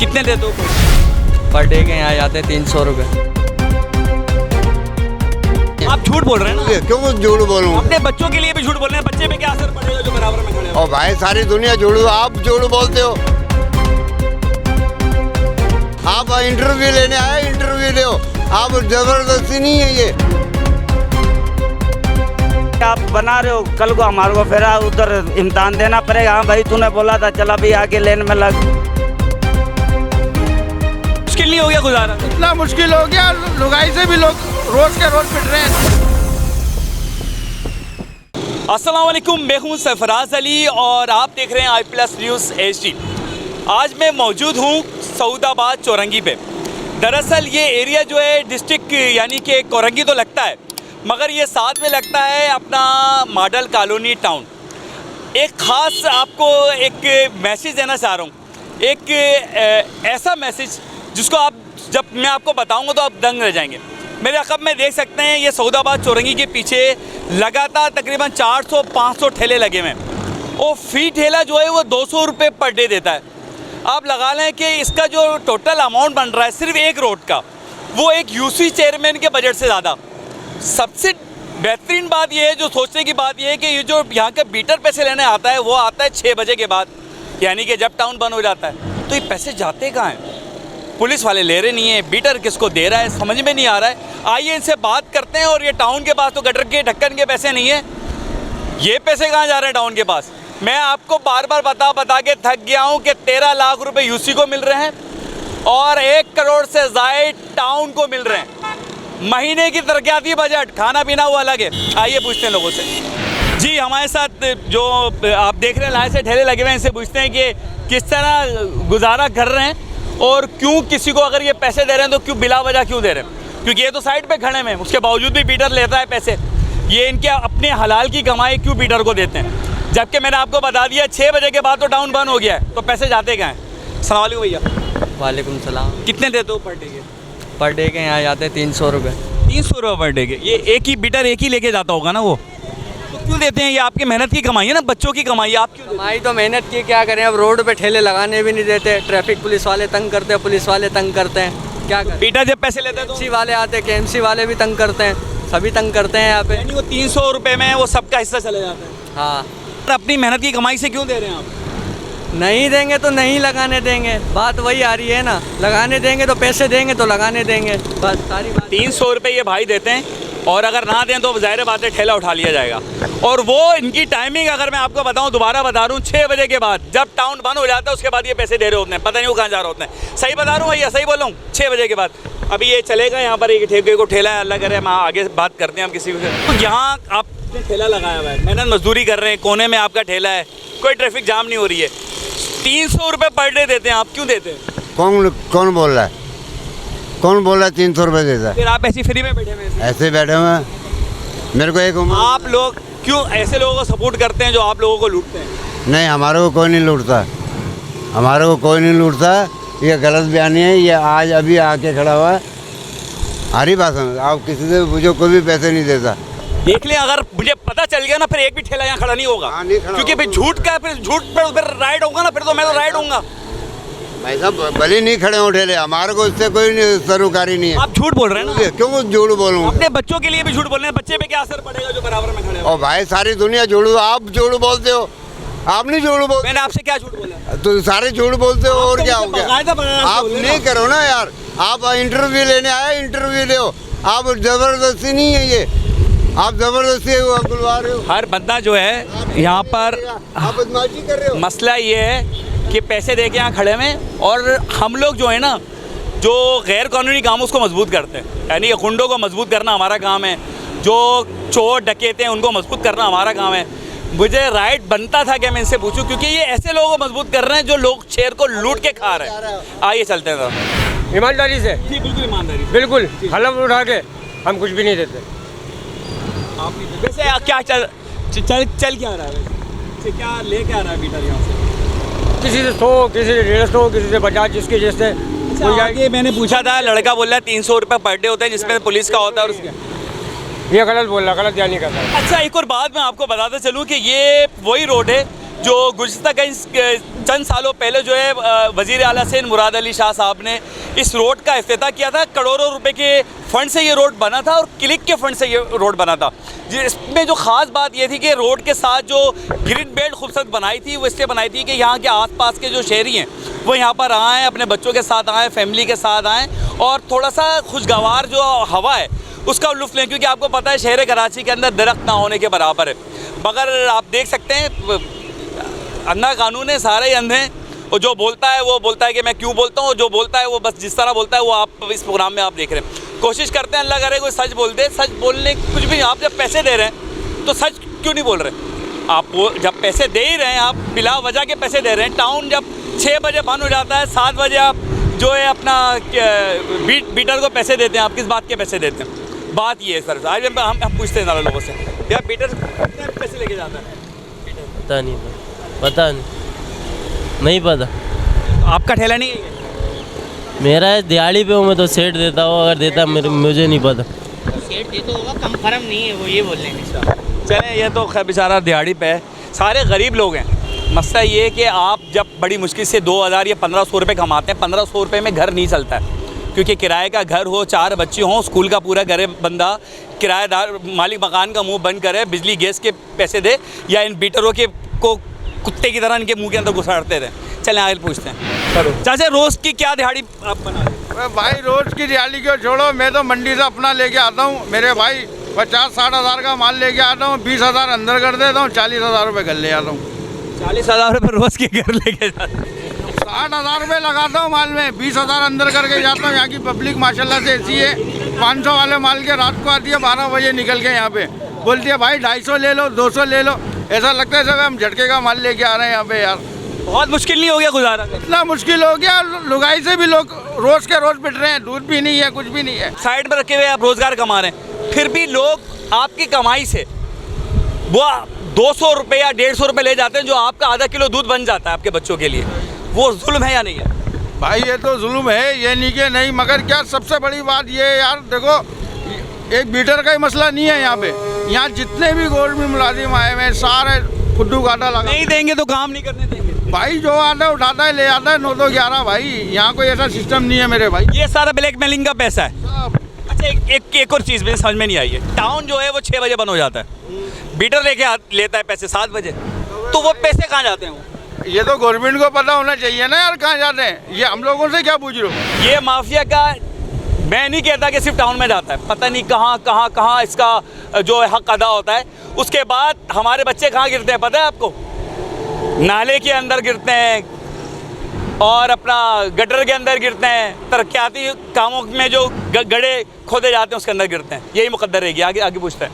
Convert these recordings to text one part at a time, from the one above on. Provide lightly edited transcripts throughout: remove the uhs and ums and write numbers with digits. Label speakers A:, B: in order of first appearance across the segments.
A: कितने देते हो?
B: पर डे के यहाँ जाते 300 रुपये।
A: आप झूठ बोल रहे हैं ना?
C: क्यों झूठ बोलूं?
A: अपने बच्चों के लिए भी झूठ बोल रहे हैं, बच्चे पे क्या असर पड़ेगा जो बराबर में खड़े हो?
C: और भाई सारी दुनिया झूठ, आप झूठ बोलते हो। आप इंटरव्यू लेने आए, इंटरव्यू लो। आप जबरदस्ती नहीं है ये।
D: आप बना रहे हो, कल को हमारे को फिर उधर इम्तिहान देना पड़ेगा। हाँ भाई तूने बोला था, चला भी आगे लेन में लग।
A: मुश्किल नहीं हो गया गुजारा?
E: इतना मुश्किल हो गया, लुगाई से भी लोग रोज के रोज पिट रहे हैं।
A: अस्सलाम वालेकुम, मैं हूं सरफराज अली और आप देख रहे हैं i+ न्यूज़ HD। आज मैं मौजूद हूं सऊदाबाद चौरंगी पे। दरअसल ये एरिया जो है डिस्ट्रिक्ट यानी कि कोरंगी तो लगता है, मगर ये साथ में लगता है अपना मॉडल कॉलोनी टाउन। एक ख़ास आपको एक मैसेज देना चाह रहा हूँ, एक ऐसा मैसेज जिसको आप जब मैं आपको बताऊंगा तो आप दंग रह जाएंगे। मेरे अक़ब में देख सकते हैं ये सऊदाबाद चौरंगी के पीछे लगातार तकरीबन 400-500 ठेले लगे हुए हैं और फ़ी ठेला जो है वो 200 रुपये पर डे देता है। आप लगा लें कि इसका जो टोटल अमाउंट बन रहा है सिर्फ एक रोड का, वो एक यूसी चेयरमैन के बजट से ज़्यादा। सबसे बेहतरीन बात यह है, जो सोचने की बात यह है कि ये जो यहाँ का बीटर पैसे लेने आता है वो आता है 6 बजे के बाद, यानी कि जब टाउन बंद हो जाता है। तो ये पैसे जाते कहाँ हैं? पुलिस वाले ले रहे नहीं है, बीटर किसको दे रहा है समझ में नहीं आ रहा है। आइए इनसे बात करते हैं। और ये टाउन के पास तो गटर के ढक्कन के पैसे नहीं है, ये पैसे कहाँ जा रहे हैं टाउन के पास? मैं आपको बार बार बता के थक गया हूँ कि 13 लाख रुपए यूसी को मिल रहे हैं और 1 करोड़ से ज़ायद टाउन को मिल रहे हैं। महीने की तरक्याती बजट, खाना पीना वो अलग है। आइए पूछते हैं लोगों से। जी हमारे साथ जो आप देख रहे हैं लाइन से ठेले लगे हुए हैं, इनसे पूछते हैं कि किस तरह गुजारा कर रहे हैं और क्यों किसी को अगर ये पैसे दे रहे हैं तो क्यों बिला वजह क्यों दे रहे हैं? क्योंकि ये तो साइड पे खड़े हैं, उसके बावजूद भी बीटर लेता है पैसे। ये इनके अपने हलाल की कमाई क्यों बीटर को देते हैं? जबकि मैंने आपको बता दिया 6 बजे के बाद तो टाउन बंद हो गया है, तो पैसे जाते कहाँ हैं? अस्सलाम वालेकुम भैया।
B: वालेकुम सलाम।
A: कितने देते हो पर डे के?
B: पर डे के यहाँ जाते 300 रुपये।
A: 300 रुपये पर डे के? ये एक ही बीटर एक ही लेके जाता होगा ना वो, तो क्यों देते हैं? ये आपकी मेहनत की कमाई है ना, बच्चों की कमाई है, आप क्यों?
B: कमाई तो मेहनत की, क्या करें अब? रोड पे ठेले लगाने भी नहीं देते, ट्रैफिक पुलिस वाले तंग करते हैं, पुलिस वाले तंग करते हैं, क्या करें?
A: बीटर जब पैसे लेते हैं तो
B: KMC वाले आते हैं, KMC वाले भी तंग करते हैं, सभी तंग करते हैं यहाँ पे।
A: यानी वो 300 रुपये में वो सबका हिस्सा चले जाता है।
B: हाँ,
A: अपनी मेहनत की कमाई से क्यों दे रहे हैं आप?
B: नहीं देंगे तो नहीं लगाने देंगे, बात वही आ रही है ना। लगाने देंगे तो पैसे देंगे तो लगाने देंगे, बस सारी बात।
A: 300 रुपये ये भाई देते हैं और अगर ना दें तो ज़ाहिर बात है ठेला उठा लिया जाएगा। और वो इनकी टाइमिंग अगर मैं आपको बताऊं, दोबारा बता रहा हूँ, 6 बजे के बाद जब टाउन बंद हो जाता है उसके बाद ये पैसे दे रहे होते हैं, पता नहीं वो कहाँ जा रहे होते हैं। सही बता रहा हूँ भैया, सही बोल रहा हूँ? 6 बजे के बाद अभी ये चलेगा यहाँ पर एक ठेके को ठेला है, अल्लाह करे हम आगे बात करते हैं हम किसी से। तो यहाँ आपने ठेला लगाया हुआ है, मेहनत मजदूरी कर रहे हैं, कोने में आपका ठेला है, कोई ट्रैफिक जाम नहीं हो रही है, 300 रुपये पर डे देते हैं, आप क्यों देते हैं?
C: कौन बोल रहा है? कौन बोल रहा है 300 रुपये देता है?
A: फिर आप ऐसी फ्री में बैठे हुए हैं?
C: ऐसे बैठे हुए हैं, मेरे को एक
A: आप लोग क्यों ऐसे लोगों को सपोर्ट करते हैं जो आप लोगों को लूटते हैं?
C: नहीं, हमारे को कोई नहीं लूटता, हमारे को कोई नहीं लूटता। ये गलत बयानी है, ये आज अभी आके खड़ा हुआ है। हरी बात है, आप किसी से पूछो, कोई भी पैसे नहीं देता।
A: देख लें, अगर मुझे पता चल गया ना फिर एक भी ठेला यहाँ खड़ा नहीं होगा।
C: हाँ, नहीं खड़ा
A: क्योंकि
C: होगा।
A: फिर झूठ का, फिर झूठ पर फिर राइड होगा ना, फिर तो मैं तो राइड होऊंगा।
C: भाई साहब भले नहीं खड़े हो ठेले, हमारे को इससे कोई सरोकारी नहीं है।
A: आप झूठ बोल रहे हैं ना?
C: क्यों झूठ बोलूं?
A: अपने बच्चों के लिए भी झूठ बोल रहे हैं, बच्चे पे क्या असर पड़ेगा जो बराबर में खड़े हो?
C: और भाई सारी दुनिया झूठ, आप झूठ बोलते हो, आप नहीं झूठ बोलते।
A: मैंने आपसे क्या झूठ बोला?
C: तो सारे झूठ बोलते हो, और क्या हो गया? आप
A: बोल
C: नहीं करो ना यार, आप इंटरव्यू लेने आए, इंटरव्यू लो। आप जबरदस्ती नहीं है ये, आप जबरदस्ती बुलवा रहे हो।
A: हर बंदा जो है यहाँ पर,
C: आप बदमाशी कर रहे हो।
A: मसला ये है कि पैसे दे के यहाँ खड़े हैं और हम लोग जो है ना, जो गैर कानूनी काम उसको मजबूत करते हैं, यानी कि गुंडों को मजबूत करना हमारा काम है, जो चोर डकैते हैं उनको मजबूत करना हमारा काम है। मुझे राइट बनता था कि मैं इनसे पूछूं, क्योंकि ये ऐसे लोगों को मजबूत कर रहे हैं जो लोग शेर को लूट के खा रहे हैं। आइए चलते हैं।
E: ईमानदारी से,
A: जी बिल्कुल ईमानदारी,
E: बिल्कुल हलफ उठा के हम कुछ भी नहीं देते।
A: आप वैसे क्या चल क्या रहा है? वैसे क्या ले क्या रहा है बीटर यहाँ से?
E: किसी से 100, किसी से 150, किसी से 50, जिसके जैसे।
A: आगे मैंने पूछा था, लड़का बोल रहा है 300 रुपये पर डे होता है जिसमें पुलिस का होता है और उसके।
E: ये गलत बोल रहा, गलत यानी करता है।
A: अच्छा एक और बात मैं आपको बताता चलूँ कि ये वही रोड है जो गुज़िश्ता चंद सालों पहले जो है वज़ीर आला से मुराद अली शाह साहब ने इस रोड का इफ्तिताह किया था। करोड़ों रुपए के फ़ंड से ये रोड बना था और क्लिक के फ़ंड से ये रोड बना था। इसमें जो ख़ास बात ये थी कि रोड के साथ जो ग्रीन बेल्ट खूबसूरत बनाई थी वो इसलिए बनाई थी कि यहाँ के आसपास के जो शहरी हैं वो यहाँ पर आएँ, अपने बच्चों के साथ आएँ, फैमिली के साथ आएँ और थोड़ा सा खुशगवार जो हवा है उसका लुत्फ़ लें, क्योंकि आपको पता है शहर कराची के अंदर दरख्त ना होने के बराबर है। मगर आप देख सकते हैं अंधा कानून है, सारे ही अंधे हैं। और जो बोलता है वो बोलता है कि मैं क्यों बोलता हूँ, जो बोलता है वो बस जिस तरह बोलता है वो आप इस प्रोग्राम में आप देख रहे हैं। कोशिश करते हैं अल्लाह करे कोई सच बोल दे। सच बोलने कुछ भी, आप जब पैसे दे रहे हैं तो सच क्यों नहीं बोल रहे? आप जब पैसे दे ही रहे हैं, आप बिला वजह के पैसे दे रहे हैं। टाउन जब 6 बजे बंद हो जाता है, 7 बजे आप जो है अपना बीटर को पैसे देते हैं। आप किस बात के पैसे देते हैं? बात ये है सर। आज हम पूछते हैं सारे लोगों से, यार बीटर कितने पैसे लेके जाता है?
F: पता नहीं पता।
A: आपका ठेला नहीं है?
F: मेरा है दिहाड़ी पे हूँ मैं, तो सेठ देता हूँ, अगर देता मुझे नहीं पता।
G: सेठ देता होगा, कंफर्म नहीं है वो, ये बोल रहे हैं।
A: चलें, ये तो खैर बेचारा दिहाड़ी पे है, सारे गरीब लोग हैं। मसला ये है कि आप जब बड़ी मुश्किल से 2000 या 1500 रुपये कमाते हैं, 1500 रुपये में घर नहीं चलता है, क्योंकि किराए का घर हो, 4 बच्चे हों, स्कूल का पूरा करे बंदा, किराएदार मालिक मकान का मुंह बंद करे, बिजली गैस के पैसे दे, या इन बीटरों के को कुत्ते की तरह इनके मुंह के अंदर घुसाड़ते थे। चलें आगे पूछते हैं। चाचा, रोज़ की क्या दिहाड़ी आप बना रहे हैं?
E: भाई रोज की दिहाड़ी क्यों छोड़ो, मैं तो मंडी से अपना लेके आता हूँ। मेरे भाई 50-60 हज़ार का माल लेके आता हूँ, 20,000 अंदर कर देता हूँ, 40,000 रुपये घर ले आता हूँ।
A: 40,000 रुपये रोज़ के घर लेके जाते हैं?
E: 60,000 रुपये लगाता हूँ माल में, 20,000 अंदर करके जाता हूँ। यहाँ की पब्लिक माशाल्लाह से ऐसी है, 500 वाले माल के रात को आती है, 12 बजे निकल के यहाँ पे बोलती है भाई 250 ले लो, 200 ले लो। ऐसा लगता है सब हम झटके का माल लेके आ रहे हैं यहाँ पे। यार
A: बहुत मुश्किल नहीं हो गया गुजारा?
E: इतना मुश्किल हो गया, लुगाई से भी लोग रोज के रोज पिट रहे हैं, दूध भी नहीं है, कुछ भी नहीं है।
A: साइड पर रखे हुए आप रोज़गार कमा रहे हैं, फिर भी लोग आपकी कमाई से वो 200 रुपये या 150 रुपये ले जाते हैं, जो आपका आधा किलो दूध बन जाता है आपके बच्चों के लिए। वो जुल्म है या नहीं है?
E: भाई ये तो जुल्म है, ये नहीं कि नहीं, मगर क्या सबसे बड़ी बात ये है यार, देखो एक बीटर का ही मसला नहीं है यहाँ पे। यहाँ जितने भी गवर्नमेंट मुलाजिम आए हुए सारे फुद्दू काटा लगा,
A: नहीं देंगे तो काम नहीं करने देंगे।
E: भाई जो आता है उठाता है, ले आता है 9-11। भाई यहाँ कोई ऐसा सिस्टम नहीं है मेरे भाई।
A: ये सारा ब्लैकमेलिंग का पैसा है। अच्छा, एक और चीज़ मुझे समझ में नहीं आई है। टाउन जो है वो 6 बजे बंद हो जाता है, बीटर लेता है पैसे 7 बजे, तो वो पैसे कहाँ जाते हैं?
E: ये तो गवर्नमेंट को पता होना चाहिए ना यार, कहाँ जाते हैं। ये हम लोगों से क्या पूछ रहे हो?
A: ये माफिया का, मैं नहीं कहता कि सिर्फ टाउन में जाता है, पता नहीं कहाँ इसका जो है हक अदा होता है। उसके बाद हमारे बच्चे कहाँ गिरते हैं पता है आपको? नाले के अंदर गिरते हैं और अपना गटर के अंदर गिरते हैं, तरक्याती कामों में जो गड्ढे खोदे जाते हैं उसके अंदर गिरते हैं। यही मुकद्दर रहेगी। आगे पूछते हैं,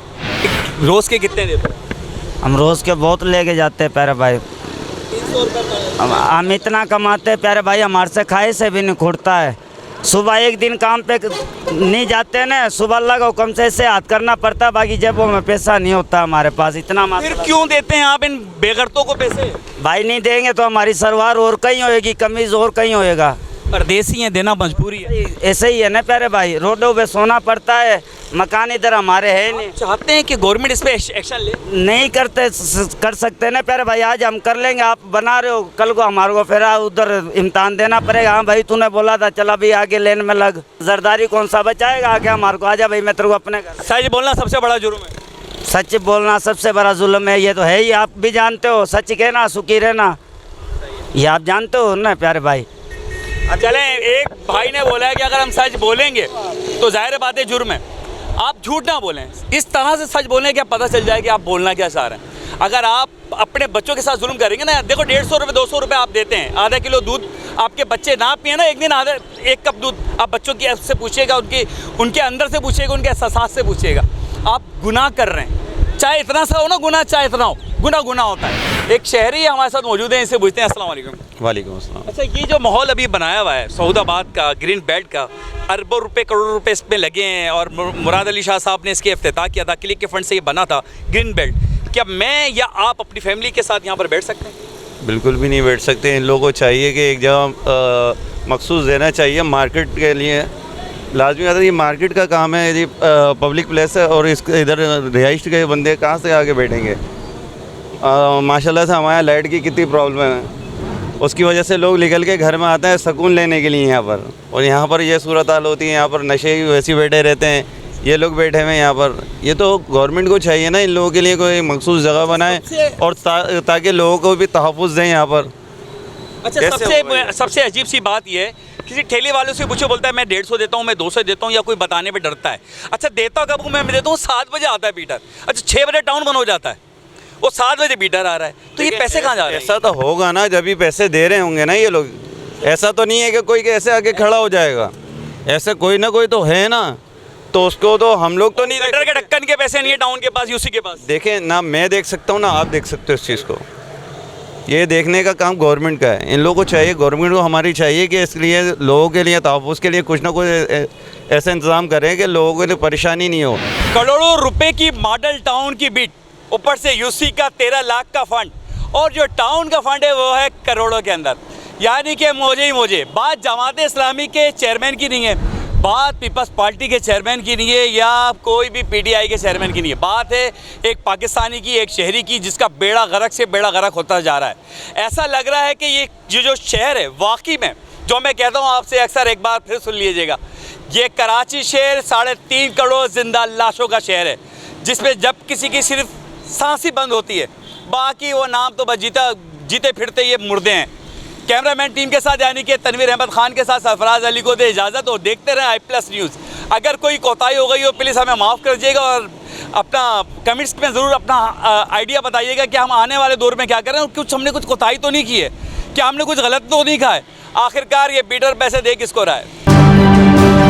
A: रोज़ के कितने देते हैं?
D: हम रोज़ के बहुत लेके जाते हैं प्यारे भाई।
A: 300 रुपये।
D: हम इतना कमाते हैं प्यारे भाई, हमारे से खाए से भी नहीं खुड़ता है। सुबह एक दिन काम पे नहीं जाते ना, सुबह अल्लाह का हुक्म से ऐसे हाथ करना पड़ता है, बाकी जेबों में पैसा नहीं होता हमारे पास। इतना
A: फिर क्यों देते हैं आप इन बेगरतों को पैसे?
D: भाई नहीं देंगे तो हमारी सलवार और कहीं होएगी, कमीज़ और कहीं होएगा।
A: परदेसी हैं, देना मजबूरी है।
D: ऐसे ही है ना प्यारे भाई, रोडों पे सोना पड़ता है, मकान इधर हमारे है नहीं।
A: चाहते हैं कि गवर्नमेंट इस पे एक्शन ले?
D: नहीं करते, कर सकते ना प्यारे भाई। आज हम कर लेंगे, आप बना रहे हो, कल को हमारे को फिर उधर इम्तान देना पड़ेगा। हाँ भाई तूने बोला था, चला भाई आगे लेन में लग। जरदारी कौन सा बचाएगा आगे हमारे को? आजा भाई मैं तेरे को अपने घर।
A: सच बोलना सबसे बड़ा जुर्म है।
D: सच बोलना सबसे बड़ा जुल्म है, ये तो है ही, आप भी जानते हो। सच कहना सुखी रहना, ये आप जानते हो ना प्यारे भाई।
A: चलें, एक भाई ने बोला है कि अगर हम सच बोलेंगे तो जाहिर बात है जुर्म है। आप झूठ ना बोलें, इस तरह से सच बोलें कि आप पता चल जाए कि आप बोलना क्या चाह रहे हैं। अगर आप अपने बच्चों के साथ जुल्म करेंगे ना, देखो 150 रुपये 200 रुपये आप देते हैं, आधा किलो दूध आपके बच्चे ना पिए ना, एक दिन आधा 1 कप दूध आप बच्चों की से पूछिएगा, उनके अंदर से पूछिएगा, उनके एहसास से पूछिएगा। आप गुनाह कर रहे हैं, चाहे इतना सा हो ना गुनाह, चाहे इतना हो, गुनाह होता है। एक शहरी हमारे साथ मौजूद हैं, इनसे पूछते हैं। अस्सलाम वालेकुम।
H: वालेकुम अस्सलाम।
A: अच्छा, ये जो माहौल अभी बनाया हुआ है सऊदाबाद का, ग्रीन बेल्ट का, अरबों रुपए करोड़ों रुपए इसमें लगे हैं और मुराद अली शाह साहब ने इसके इफ्तिताह किया था, क्लिक के फंड से ये बना था ग्रीन बेल्ट। क्या मैं या आप अपनी फैमिली के साथ यहाँ पर बैठ सकते हैं?
H: बिल्कुल भी नहीं बैठ सकते। इन लोगों को चाहिए कि एक जगह मखसूस देना चाहिए मार्केट के लिए। लाजमी आता है, ये मार्केट का काम है, यदि पब्लिक प्लेस है और इस इधर रिहाइश के बंदे कहाँ से आगे बैठेंगे? माशाल्लाह से हमारे यहाँ लाइट की कितनी प्रॉब्लम है, उसकी वजह से लोग निकल के घर में आते हैं सुकून लेने के लिए यहाँ पर। और यहाँ पर ये सूरत हाल होती है, यहाँ पर नशे वैसे बैठे रहते हैं, ये लोग बैठे हुए हैं यहाँ पर। ये तो गवर्नमेंट को चाहिए ना इन लोगों के लिए कोई मखसूस जगह बनाए और ताकि लोगों को भी तहफ़्फ़ुज़ दें यहाँ पर।
A: अच्छा,
H: कैसे होगा ये?
A: सबसे अजीब सी बात ये है, किसी ठेले वालों से पूछो, बोलता है मैं 150 देता हूँ, मैं 200 देता हूँ, या कोई बताने पे डरता है। अच्छा, देता कब हूँ मैं देता हूँ 7 बजे आता है बीटर। अच्छा, 6 बजे टाउन बंद हो जाता है, वो 7 बजे बीटर आ रहा है, तो ये पैसे कहाँ जा रहे हैं?
H: ऐसा तो होगा ना, जब भी पैसे दे रहे होंगे ना ये लोग। ऐसा तो नहीं है कि कोई ऐसे आके खड़ा हो जाएगा, ऐसे कोई ना कोई तो है ना, तो उसको तो हम लोग तो नहीं
A: लीटर के ढक्कन के पैसे नहीं है टाउन के पास, यूसी के पास।
H: देखें ना, मैं देख सकता हूँ ना आप देख सकते हो इस चीज़ को। ये देखने का काम गवर्नमेंट का है, इन लोगों को चाहिए, गवर्नमेंट को हमारी चाहिए कि इसलिए लोगों के लिए तहफ़्फ़ुज़ के लिए कुछ ना कुछ ऐसा इंतज़ाम करें कि लोगों को तो परेशानी नहीं हो।
A: करोड़ों रुपए की मॉडल टाउन की बिड, ऊपर से यूसी का 13 लाख का फंड, और जो टाउन का फंड है वो है करोड़ों के अंदर। यानी कि मुझे ही मुझे बात जमात इस्लामी के चेयरमैन की नहीं है, बात पीपल्स पार्टी के चेयरमैन की नहीं है, या कोई भी पीटीआई के चेयरमैन की नहीं है, बात है एक पाकिस्तानी की, एक शहरी की, जिसका बेड़ा गर्क से बेड़ा गर्क होता जा रहा है। ऐसा लग रहा है कि ये जो शहर है वाकई में, जो मैं कहता हूँ आपसे अक्सर, एक बार फिर सुन लीजिएगा, ये कराची शहर 3.5 करोड़ जिंदा लाशों का शहर है, जिसमें जब किसी की सिर्फ सांस ही बंद होती है, बाकी वो नाम तो बस जीते फिरते ये मुर्दे हैं। कैमरामैन टीम के साथ यानी कि तनवीर अहमद खान के साथ सरफराज अली को दे इजाज़त, और देखते रहें i+ न्यूज़। अगर कोई कोताही हो गई हो प्लीज़ हमें माफ़ कर दीजिएगा, और अपना कमेंट्स में ज़रूर अपना आइडिया बताइएगा कि हम आने वाले दौर में क्या करें, और कुछ हमने कुछ कोताही तो नहीं की है, क्या हमने कुछ गलत तो नहीं कहा है। आखिरकार ये बीटर पैसे दे किसको रहा है?